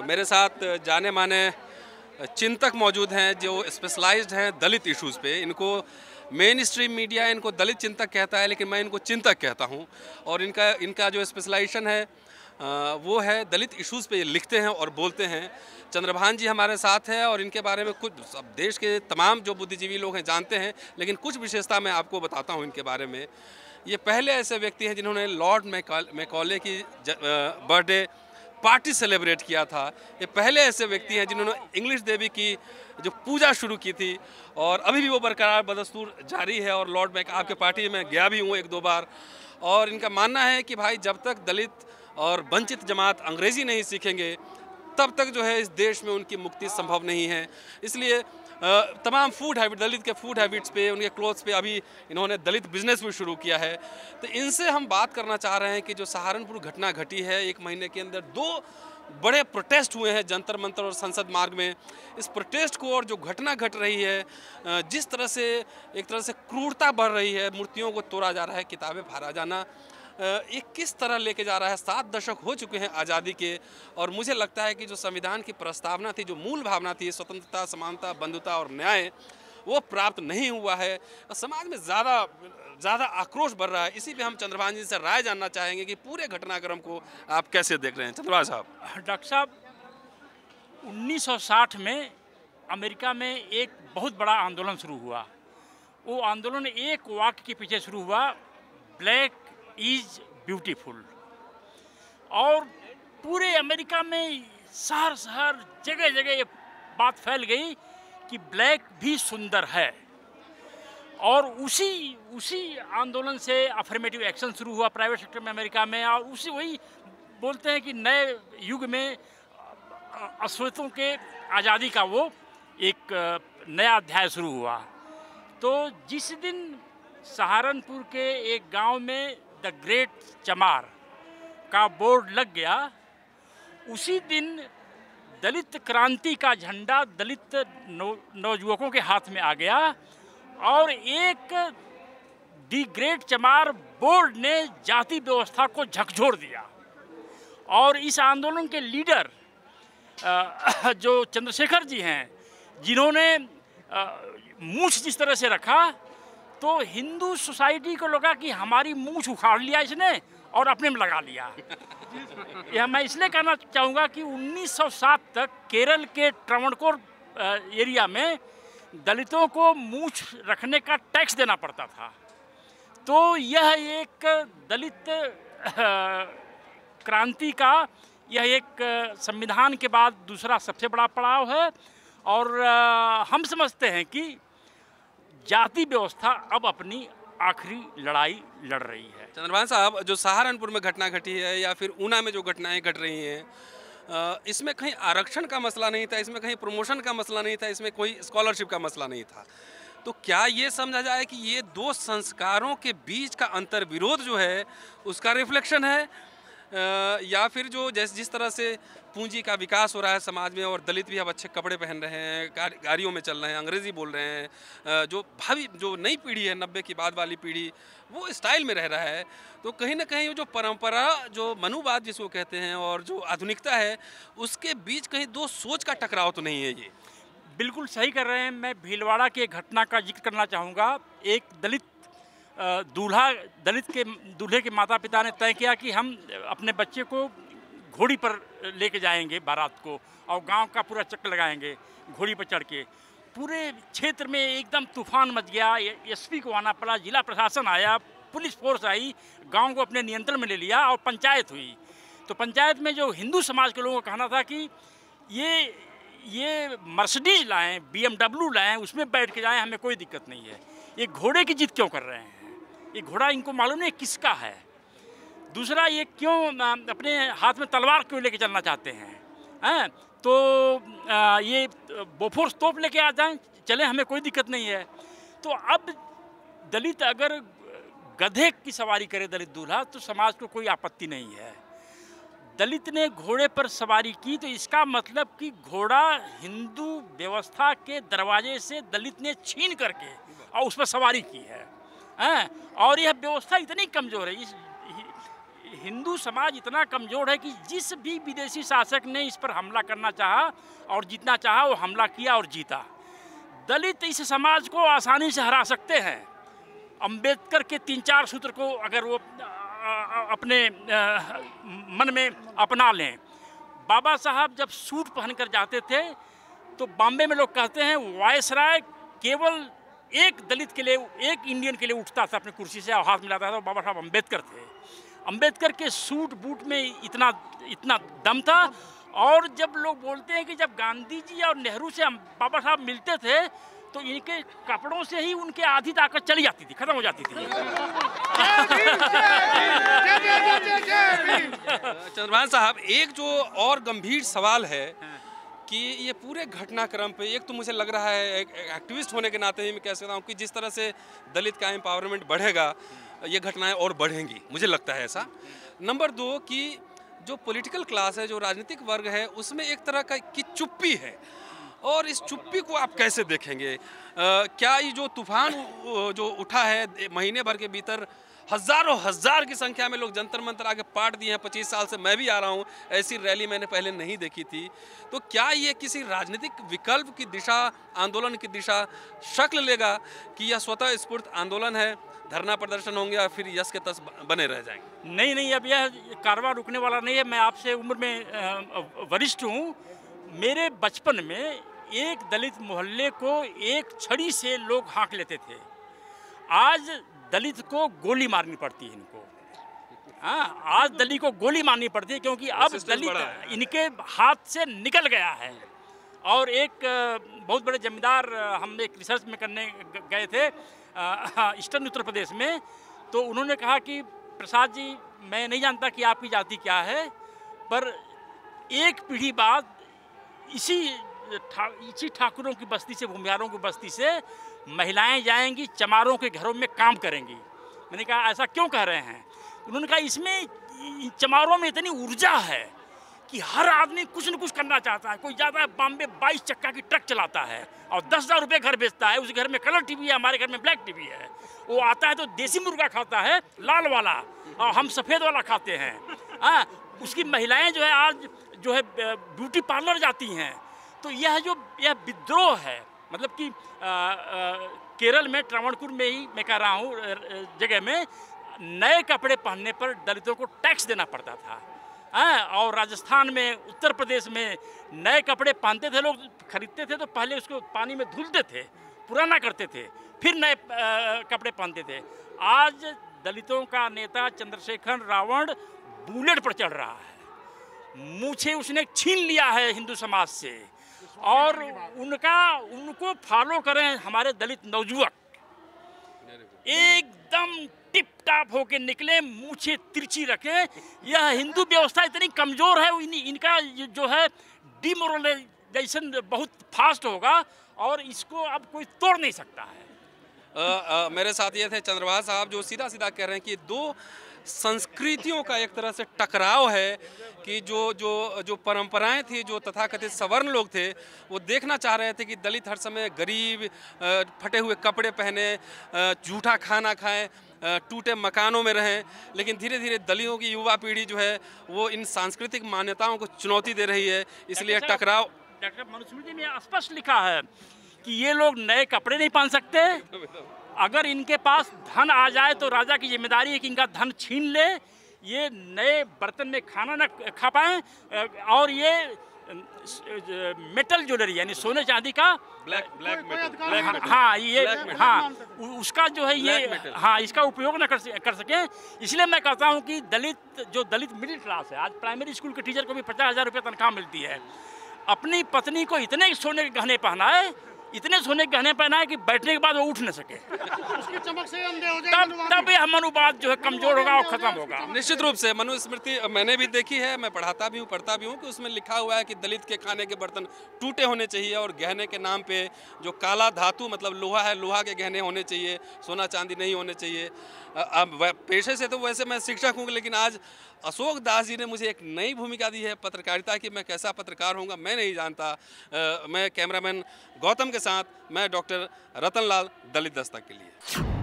मेरे साथ जाने माने चिंतक मौजूद हैं जो स्पेशलाइज्ड हैं दलित इश्यूज़ पे। इनको मेन स्ट्रीम मीडिया इनको दलित चिंतक कहता है, लेकिन मैं इनको चिंतक कहता हूँ। और इनका इनका जो स्पेशलाइजेशन है वो है दलित इश्यूज़ पे ये लिखते हैं और बोलते हैं। चंद्रभान जी हमारे साथ हैं और इनके बारे में कुछ सब देश के तमाम जो बुद्धिजीवी लोग हैं जानते हैं, लेकिन कुछ विशेषता मैं आपको बताता हूँ इनके बारे में। ये पहले ऐसे व्यक्ति हैं जिन्होंने लॉर्ड मैकॉले की बर्थडे पार्टी सेलिब्रेट किया था। ये पहले ऐसे व्यक्ति हैं जिन्होंने इंग्लिश देवी की जो पूजा शुरू की थी और अभी भी वो बरकरार बदस्तूर जारी है। और लॉर्ड मैक आपके पार्टी में गया भी हूँ एक दो बार। और इनका मानना है कि भाई जब तक दलित और वंचित जमात अंग्रेज़ी नहीं सीखेंगे तब तक जो है इस देश में उनकी मुक्ति संभव नहीं है। इसलिए तमाम फूड हैबिट, दलित के फूड हैबिट्स पे, उनके क्लोथ्स पे अभी इन्होंने दलित बिजनेस भी शुरू किया है। तो इनसे हम बात करना चाह रहे हैं कि जो सहारनपुर घटना घटी है, 1 महीने के अंदर 2 बड़े प्रोटेस्ट हुए हैं जंतर मंतर और संसद मार्ग में। इस प्रोटेस्ट को और जो घटना घट रही है, जिस तरह से एक तरह से क्रूरता बढ़ रही है, मूर्तियों को तोड़ा जा रहा है, किताबें फाड़ा जाना, ये किस तरह लेके जा रहा है। 7 दशक हो चुके हैं आज़ादी के और मुझे लगता है कि जो संविधान की प्रस्तावना थी, जो मूल भावना थी स्वतंत्रता, समानता, बंधुता और न्याय, वो प्राप्त नहीं हुआ है। समाज में ज़्यादा आक्रोश बढ़ रहा है। इसी पे हम चंद्रभान जी से राय जानना चाहेंगे कि पूरे घटनाक्रम को आप कैसे देख रहे हैं। चंद्रभान साहब। डॉक्टर साहब, 1960 में अमेरिका में एक बहुत बड़ा आंदोलन शुरू हुआ। वो आंदोलन एक वाक्य के पीछे शुरू हुआ, ब्लैक इज ब्यूटीफुल। और पूरे अमेरिका में शहर शहर जगह जगह ये बात फैल गई कि ब्लैक भी सुंदर है। और उसी आंदोलन से अफर्मेटिव एक्शन शुरू हुआ प्राइवेट सेक्टर में अमेरिका में। और वही बोलते हैं कि नए युग में अश्वेतों के आज़ादी का वो एक नया अध्याय शुरू हुआ। तो जिस दिन सहारनपुर के एक गांव में द ग्रेट चमार का बोर्ड लग गया, उसी दिन दलित क्रांति का झंडा दलित नौजुवकों के हाथ में आ गया। और एक दी ग्रेट चमार बोर्ड ने जाति व्यवस्था को झकझोर दिया। और इस आंदोलन के लीडर जो चंद्रशेखर जी हैं, जिन्होंने मूछ जिस तरह से रखा, तो हिंदू सोसाइटी को लगा कि हमारी मूछ उखाड़ लिया इसने और अपने में लगा लिया। यह मैं इसलिए कहना चाहूँगा कि 1907 तक केरल के ट्रावणकोर एरिया में दलितों को मूछ रखने का टैक्स देना पड़ता था। तो यह एक दलित क्रांति का यह एक संविधान के बाद दूसरा सबसे बड़ा पड़ाव है। और हम समझते हैं कि जाति व्यवस्था अब अपनी आखिरी लड़ाई लड़ रही है। चंद्रभान साहब, जो सहारनपुर में घटना घटी है या फिर ऊना में जो घटनाएं घट रही हैं, इसमें कहीं आरक्षण का मसला नहीं था, इसमें कहीं प्रमोशन का मसला नहीं था, इसमें कोई स्कॉलरशिप का मसला नहीं था। तो क्या ये समझा जाए कि ये 2 संस्कारों के बीच का अंतर विरोध जो है उसका रिफ्लेक्शन है, या फिर जो जिस तरह से पूंजी का विकास हो रहा है समाज में और दलित भी अब अच्छे कपड़े पहन रहे हैं, गाड़ियों में चल रहे हैं, अंग्रेज़ी बोल रहे हैं, जो नई पीढ़ी है, 90 की बाद वाली पीढ़ी, वो स्टाइल में रह रहा है। तो कहीं ना कहीं जो परंपरा, जो मनुवाद जिसको कहते हैं, और जो आधुनिकता है, उसके बीच कहीं 2 सोच का टकराव तो नहीं है ये? बिल्कुल सही कर रहे हैं। मैं भीलवाड़ा की घटना का जिक्र करना चाहूँगा। एक दलित दूल्हे के माता पिता ने तय किया कि हम अपने बच्चे को घोड़ी पर लेके जाएंगे बारात को और गांव का पूरा चक्कर लगाएंगे घोड़ी पर चढ़ के। पूरे क्षेत्र में एकदम तूफान मच गया। एसपी को आना पड़ा, जिला प्रशासन आया, पुलिस फोर्स आई, गांव को अपने नियंत्रण में ले लिया और पंचायत हुई। तो पंचायत में जो हिंदू समाज के लोगों का कहना था कि ये मर्सिडीज लाएं, BMW लाएं, उसमें बैठ के जाएं, हमें कोई दिक्कत नहीं है। ये घोड़े की जिद क्यों कर रहे हैं? ये घोड़ा इनको मालूम नहीं किसका है। दूसरा, ये क्यों अपने हाथ में तलवार क्यों लेके चलना चाहते हैं? तो ये बोफोर्स तोप लेके आ जाएं, चलें, हमें कोई दिक्कत नहीं है। तो अब दलित अगर गधे की सवारी करे दलित दूल्हा, तो समाज को कोई आपत्ति नहीं है। दलित ने घोड़े पर सवारी की तो इसका मतलब कि घोड़ा हिंदू व्यवस्था के दरवाजे से दलित ने छीन करके और उस पर सवारी की है। और यह व्यवस्था इतनी कमज़ोर है, हिंदू समाज इतना कमज़ोर है कि जिस भी विदेशी शासक ने इस पर हमला करना चाहा और जीतना चाहा वो हमला किया और जीता। दलित इस समाज को आसानी से हरा सकते हैं। अंबेडकर के 3-4 सूत्र को अगर वो अपने मन में अपना लें। बाबा साहब जब सूट पहनकर जाते थे तो बॉम्बे में लोग कहते हैं वायसराय केवल एक दलित के लिए, एक इंडियन के लिए उठता था अपनी कुर्सी से और हाथ मिलाता था, तो बाबा साहब अम्बेडकर थे। अम्बेडकर के सूट बूट में इतना दम था। और जब लोग बोलते हैं कि जब गांधी जी और नेहरू से बाबा साहब मिलते थे तो इनके कपड़ों से ही उनके आधी ताकत चली जाती थी, खत्म हो जाती थी। चंद्रभान साहब, एक जो और गंभीर सवाल है कि ये पूरे घटनाक्रम पे, एक तो मुझे लग रहा है एक एक्टिविस्ट होने के नाते ही मैं कह सकता हूँ कि जिस तरह से दलित का एम्पावरमेंट बढ़ेगा ये घटनाएं और बढ़ेंगी, मुझे लगता है ऐसा। नंबर 2 कि जो पॉलिटिकल क्लास है, जो राजनीतिक वर्ग है, उसमें एक तरह की चुप्पी है और इस चुप्पी को आप कैसे देखेंगे? क्या ये जो तूफान जो उठा है महीने भर के भीतर, हज़ारों हज़ार की संख्या में लोग जंतर मंतर आके पाट दिए हैं। 25 साल से मैं भी आ रहा हूँ, ऐसी रैली मैंने पहले नहीं देखी थी। तो क्या ये किसी राजनीतिक विकल्प की दिशा, आंदोलन की दिशा शक्ल लेगा कि यह स्वतः स्फूर्त आंदोलन है, धरना प्रदर्शन होंगे या फिर यश के तस बने रह जाएंगे? नहीं, अब यह कारवां रुकने वाला नहीं है। मैं आपसे उम्र में वरिष्ठ हूँ। मेरे बचपन में एक दलित मोहल्ले को एक छड़ी से लोग हाँक लेते थे। आज दलित को गोली मारनी पड़ती है इनको। हाँ, आज दलित को गोली मारनी पड़ती है क्योंकि अब दलित इनके हाथ से निकल गया है। और एक बहुत बड़े जमींदार, हम एक रिसर्च में करने गए थे ईस्टर्न उत्तर प्रदेश में, तो उन्होंने कहा कि प्रसाद जी, मैं नहीं जानता कि आपकी जाति क्या है, पर एक पीढ़ी बाद इसी ठाकुरों की बस्ती से, भूमिहारों की बस्ती से महिलाएं जाएंगी, चमारों के घरों में काम करेंगी। मैंने कहा ऐसा क्यों कह रहे हैं? उन्होंने कहा इसमें चमारों में इतनी ऊर्जा है कि हर आदमी कुछ न कुछ करना चाहता है। कोई जाता है बॉम्बे 22 चक्का की ट्रक चलाता है और 10,000 रुपये घर बेचता है, उस घर में कलर टीवी है, हमारे घर में ब्लैक टीवी है। वो आता है तो देसी मुर्गा खाता है, लाल वाला, और हम सफ़ेद वाला खाते हैं। हाँ, उसकी महिलाएं जो है आज जो है ब्यूटी पार्लर जाती हैं। तो यह विद्रोह है। मतलब कि केरल में ट्रावणकोर में ही मैं कह रहा हूँ जगह में नए कपड़े पहनने पर दलितों को टैक्स देना पड़ता था। और राजस्थान में, उत्तर प्रदेश में नए कपड़े पहनते थे लोग, खरीदते थे तो पहले उसको पानी में धुलते थे, पुराना करते थे, फिर नए कपड़े पहनते थे। आज दलितों का नेता चंद्रशेखर रावण बुलेट पर चढ़ रहा है, मूछें उसने छीन लिया है हिंदू समाज से, और उनको फॉलो करें हमारे दलित नौजुवक, एकदम टिप टाप होके निकले, मूछें तिरछी रखें। यह हिंदू व्यवस्था इतनी कमज़ोर है, इनका जो है डिमोरलाइजेशन बहुत फास्ट होगा और इसको अब कोई तोड़ नहीं सकता है। मेरे साथ ये थे चंद्रभान साहब, जो सीधा सीधा कह रहे हैं कि 2 संस्कृतियों का एक तरह से टकराव है कि जो परंपराएं थी, जो तथाकथित सवर्ण लोग थे, वो देखना चाह रहे थे कि दलित हर समय गरीब, फटे हुए कपड़े पहने, झूठा खाना खाएं, टूटे मकानों में रहें। लेकिन धीरे धीरे दलितों की युवा पीढ़ी जो है वो इन सांस्कृतिक मान्यताओं को चुनौती दे रही है, इसलिए टकराव। डॉक्टर मनुस्मृति में स्पष्ट लिखा है कि ये लोग नए कपड़े नहीं पहन सकते। अगर इनके पास धन आ जाए तो राजा की जिम्मेदारी है कि इनका धन छीन ले, ये नए बर्तन में खाना न खा पाएं, और ये मेटल ज्वेलरी यानी सोने चांदी का ब्लैक मेटल, हाँ ये हाँ उसका जो है ये हाँ इसका उपयोग न कर सकें। इसलिए मैं कहता हूँ कि दलित मिडिल क्लास है, आज प्राइमरी स्कूल के टीचर को भी 50,000 रुपये तनख्वाह मिलती है, अपनी पत्नी को इतने सोने के गहने पहनाए, इतने सोने के गहने पहनाए कि बैठने के बाद वो उठ न सके, उसकी चमक से अंधे हो जाएंगे। तब यह मनुवाद जो है कमजोर होगा और खत्म होगा। निश्चित रूप से मनुस्मृति मैंने भी देखी है, मैं पढ़ाता भी हूँ, पढ़ता भी हूँ कि उसमें लिखा हुआ है कि दलित के खाने के बर्तन टूटे होने चाहिए और गहने के नाम पे जो काला धातु मतलब लोहा है, लोहा के गहने होने चाहिए, सोना चांदी नहीं होने चाहिए। अब पेशे से तो वैसे मैं शिक्षक हूँ, लेकिन आज अशोक दास जी ने मुझे एक नई भूमिका दी है पत्रकारिता की। मैं कैसा पत्रकार होऊंगा मैं नहीं जानता। मैं कैमरामैन गौतम के साथ मैं डॉक्टर रतनलाल, दलित दस्तक के लिए।